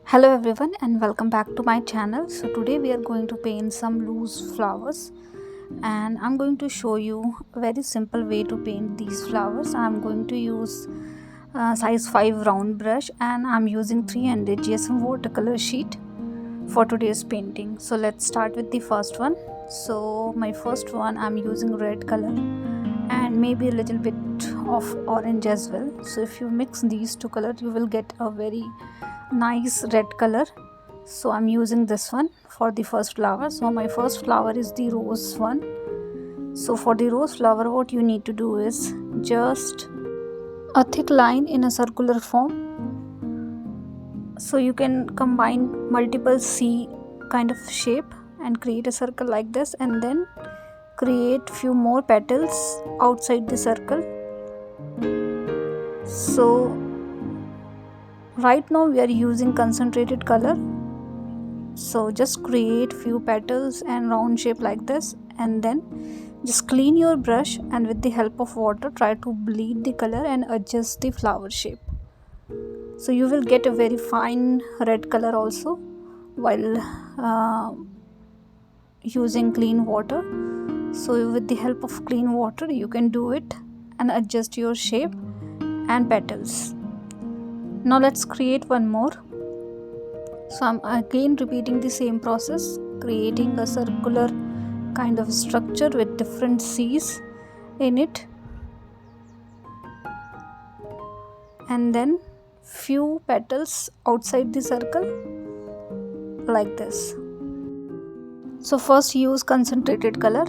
Hello everyone and welcome back to my channel. So today we are going to paint some loose flowers and I'm going to show you a very simple way to paint these flowers. I'm going to use size 5 round brush and I'm using 300 GSM watercolor sheet for today's painting. So let's start with the first one. So my first one, I'm using red color and maybe a little bit of orange as well. So if you mix these two colors you will get a very nice red color. So I'm using this one for the first flower. So my first flower is the rose one. So for the rose flower, what you need to do is just a thick line in a circular form. So you can combine multiple C kind of shape and create a circle like this, and then create few more petals outside the circle. So right now we are using concentrated color, so just create few petals and round shape like this, and then just clean your brush and with the help of water try to bleed the color and adjust the flower shape. So you will get a very fine red color also while using clean water. So with the help of clean water you can do it and adjust your shape and petals. Now let's create one more. So I'm again repeating the same process, creating a circular kind of structure with different C's in it, and then few petals outside the circle like this. So first use concentrated color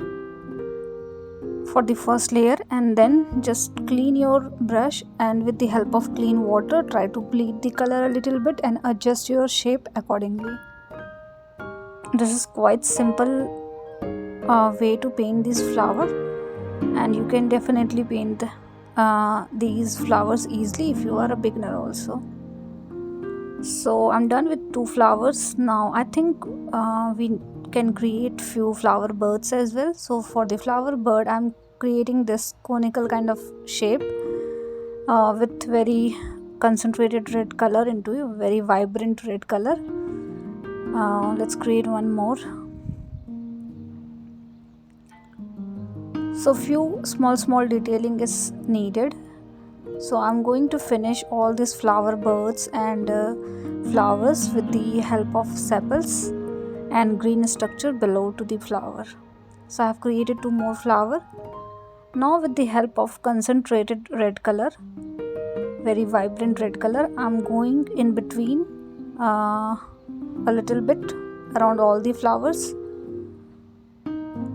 for the first layer and then just clean your brush and with the help of clean water try to bleed the color a little bit and adjust your shape accordingly. This is quite simple way to paint this flower, and you can definitely paint these flowers easily if you are a beginner also. So I'm done with two flowers. Now I think we can create few flower birds as well. So for the flower bird I'm creating this conical kind of shape with very concentrated red color into a very vibrant red color. Let's create one more. So few small detailing is needed. So I'm going to finish all these flower birds and flowers with the help of sepals and green structure below to the flower. So I have created two more flower. Now with the help of concentrated red color, very vibrant red color, I'm going in between a little bit around all the flowers,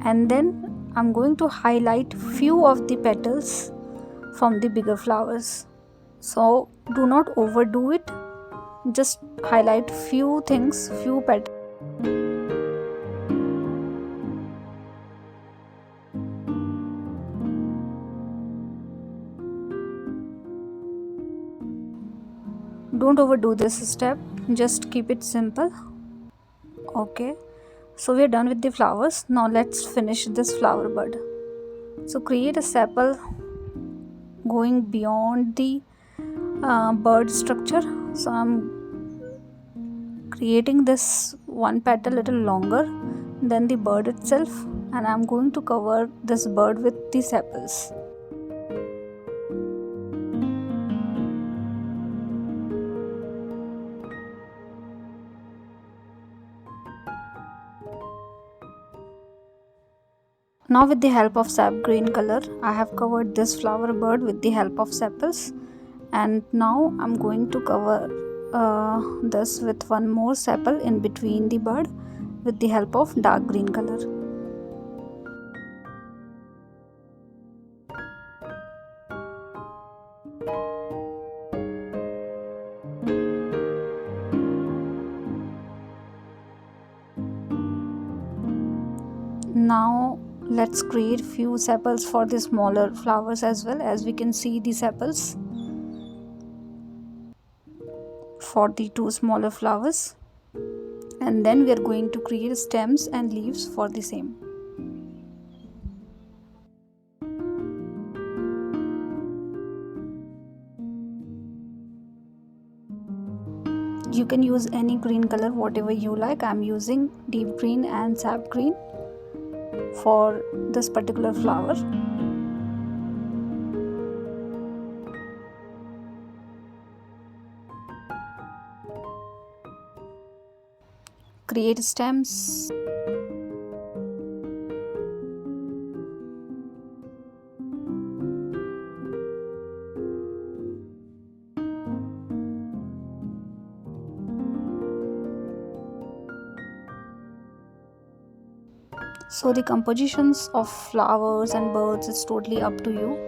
and then I'm going to highlight few of the petals from the bigger flowers. So do not overdo it, just highlight few things, few petals. Don't overdo this step, just keep it simple. Okay, so we're done with the flowers. Now let's finish this flower bud. So create a sepal going beyond the bird structure. So I'm creating this one petal little longer than the bird itself, and I'm going to cover this bird with the sepals. Now with the help of sap green color I have covered this flower bird with the help of sepals, and now I'm going to cover this with one more sepal in between the bird with the help of dark green color. Now let's create few sepals for the smaller flowers as well. As we can see the sepals for the two smaller flowers, and then we are going to create stems and leaves for the same. You can use any green color, whatever you like. I'm using deep green and sap green for this particular flower. Create stems. So the compositions of flowers and birds is totally up to you.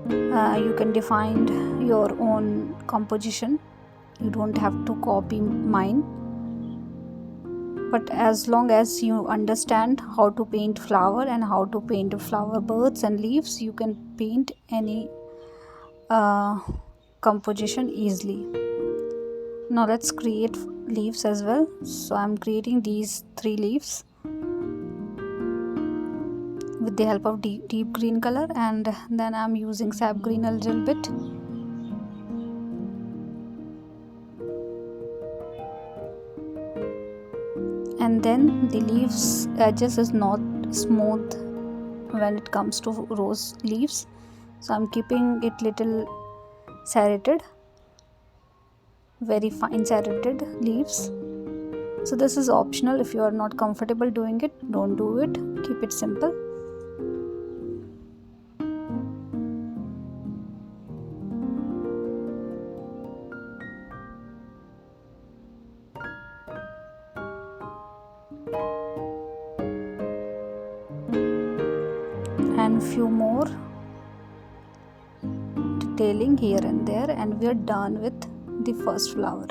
You can define your own composition. You don't have to copy mine. But as long as you understand how to paint flower and how to paint flower birds and leaves, you can paint any composition easily. Now let's create leaves as well. So I'm creating these 3 leaves with the help of deep green color, and then I'm using sap green a little bit. And then the leaves edges is not smooth when it comes to rose leaves, so I'm keeping it little serrated, very fine serrated leaves. So this is optional. If you are not comfortable doing it, don't do it. Keep it simple. And few more detailing here and there, and we are done with the first flower.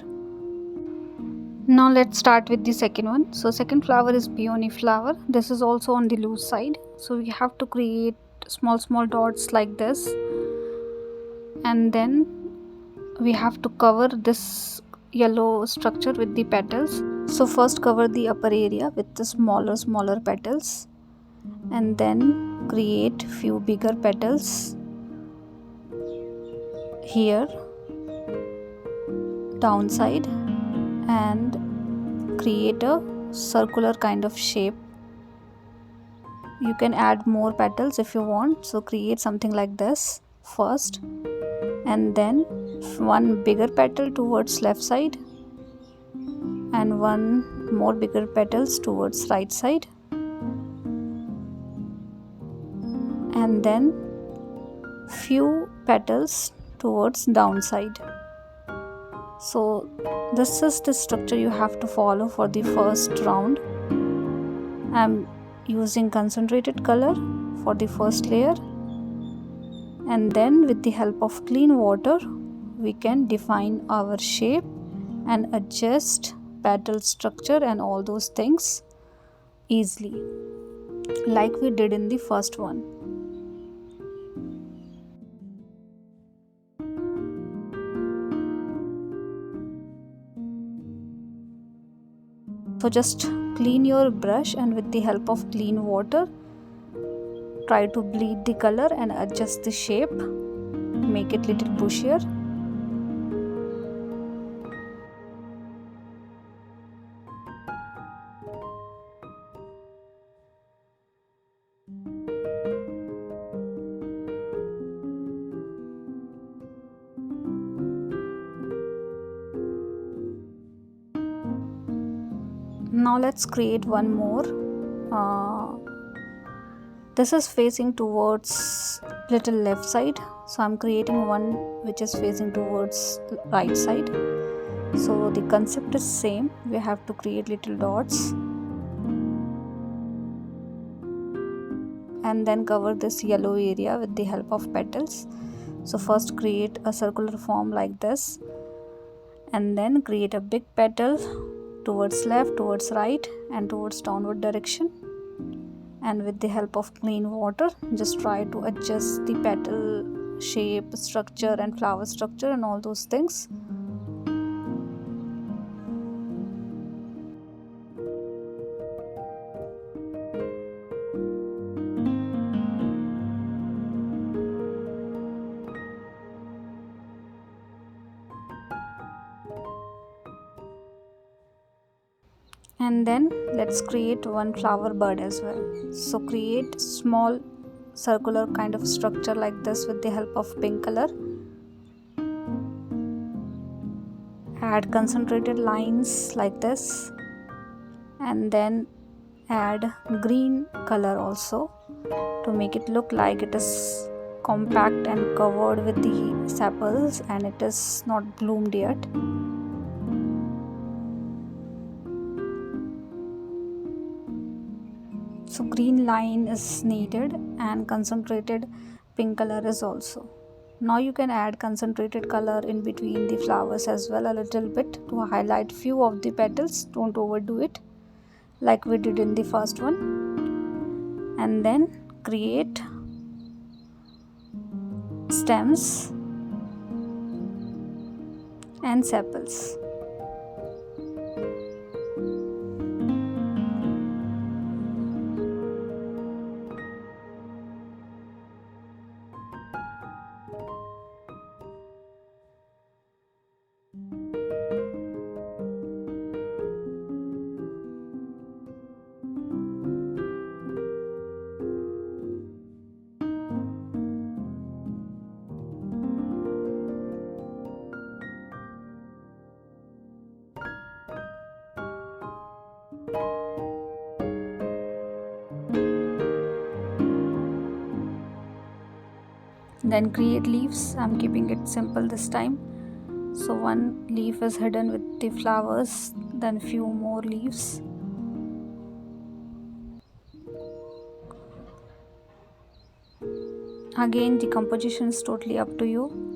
Now let's start with the second one. So second flower is peony flower. This is also on the loose side, so we have to create small dots like this, and then we have to cover this yellow structure with the petals. So first cover the upper area with the smaller petals, and then create few bigger petals here downside, and create a circular kind of shape. You can add more petals if you want, so create something like this first, and then one bigger petal towards left side and one more bigger petals towards right side, and then few petals towards downside. So this is the structure you have to follow for the first round. I'm using concentrated color for the first layer, and then with the help of clean water we can define our shape and adjust petal structure and all those things easily, like we did in the first one. So just clean your brush, and with the help of clean water try to bleed the color and adjust the shape, make it little bushier. Now let's create one more. This is facing towards little left side, so I'm creating one which is facing towards right side. So the concept is same. We have to create little dots and then cover this yellow area with the help of petals. So first create a circular form like this, and then create a big petal towards left, towards right, and towards downward direction. And with the help of clean water just try to adjust the petal shape, structure and flower structure and all those things. And then let's create one flower bud as well. So create small circular kind of structure like this with the help of pink color. Add concentrated lines like this, and then add green color also to make it look like it is compact and covered with the sepals and it is not bloomed yet. So green line is needed and concentrated pink color is also. Now you can add concentrated color in between the flowers as well a little bit to highlight few of the petals. Don't overdo it like we did in the first one. And then create stems and sepals. Then create leaves. I'm keeping it simple this time. So one leaf is hidden with the flowers, then few more leaves. Again, the composition is totally up to you.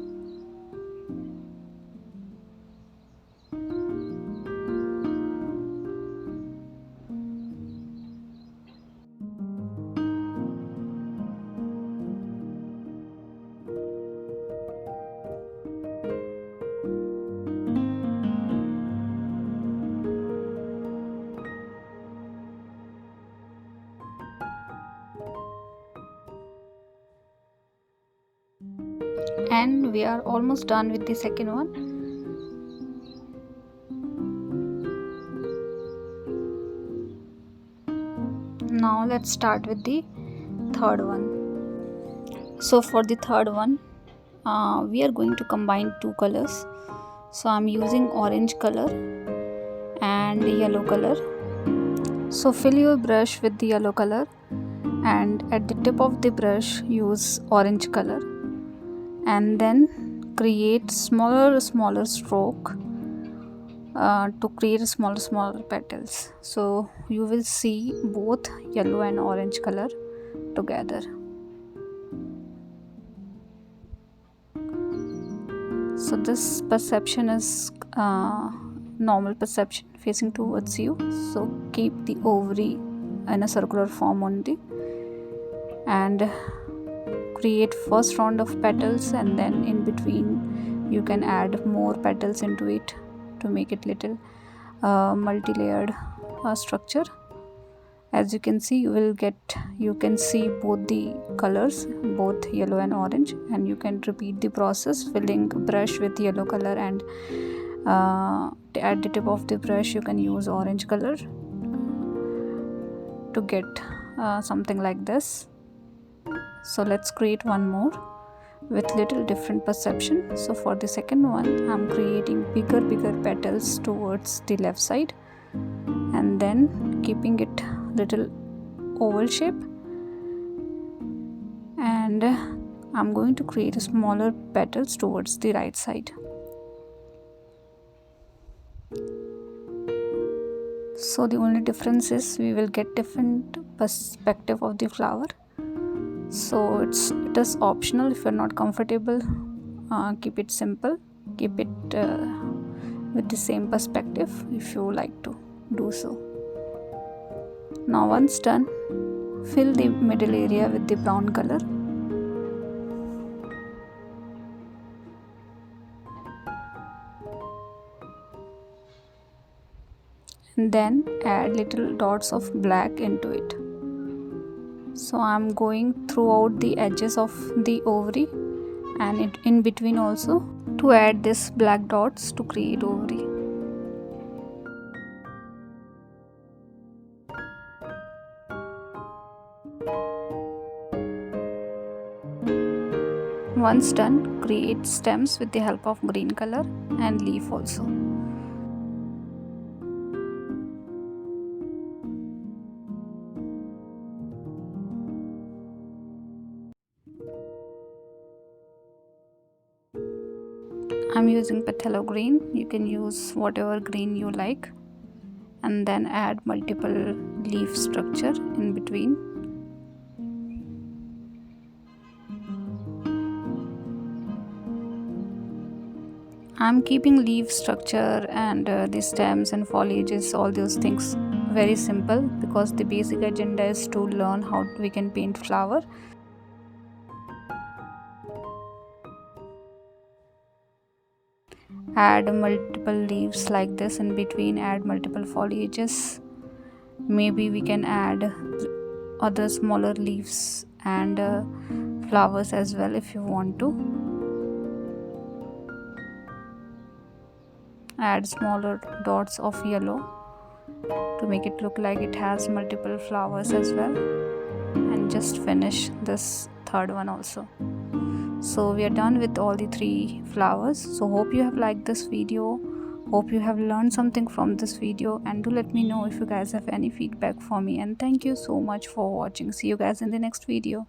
And we are almost done with the second one. Now let's start with the third one. So for the third one, we are going to combine two colors. So I'm using orange color and yellow color. So fill your brush with the yellow color and at the tip of the brush use orange color, and then create smaller stroke to create smaller petals. So you will see both yellow and orange color together. So this perception is normal perception facing towards you. So keep the ovary in a circular form only and create first round of petals, and then in between you can add more petals into it to make it little multi-layered structure. As you can see, you can see both the colors, both yellow and orange, and you can repeat the process filling brush with yellow color, and at the tip of the brush you can use orange color to get something like this. So let's create one more with little different perception. So for the second one, I'm creating bigger petals towards the left side and then keeping it little oval shape, and I'm going to create smaller petals towards the right side. So the only difference is we will get different perspective of the flower. So it is optional. If you're not comfortable, keep it simple, keep it with the same perspective if you like to do so. Now once done, fill the middle area with the brown color. And then add little dots of black into it. So I'm going throughout the edges of the ovary and in between also to add this black dots to create ovary. once done, create stems with the help of green color and leaf also. I'm using phthalo green. You can use whatever green you like, and then add multiple leaf structure in between. I'm keeping leaf structure and the stems and foliages, all those things very simple, because the basic agenda is to learn how we can paint flower. Add multiple leaves like this in between, add multiple foliages. Maybe we can add other smaller leaves and flowers as well if you want to. Add smaller dots of yellow to make it look like it has multiple flowers as well, and just finish this third one also. So we are done with all the 3 flowers. So hope you have liked this video, hope you have learned something from this video, and do let me know if you guys have any feedback for me. And thank you so much for watching. See you guys in the next video.